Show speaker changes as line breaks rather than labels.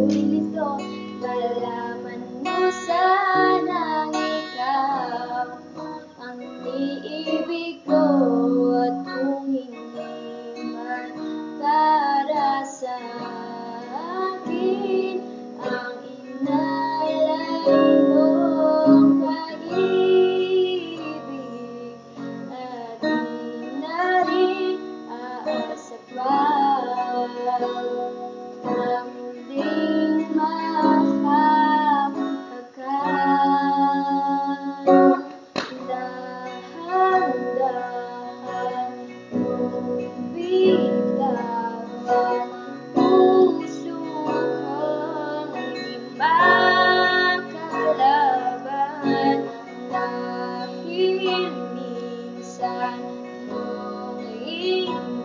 ako'y lito. Malaman mo sanang ikaw ang iibig ko, at kung hindi man para sa akin ang inalay mong pag-ibig, at di na rin aasa pa na muling makapagkakan. Dahan-dahan mong bitawan, puso kang di makalaban, dahil minsan mong iniwan.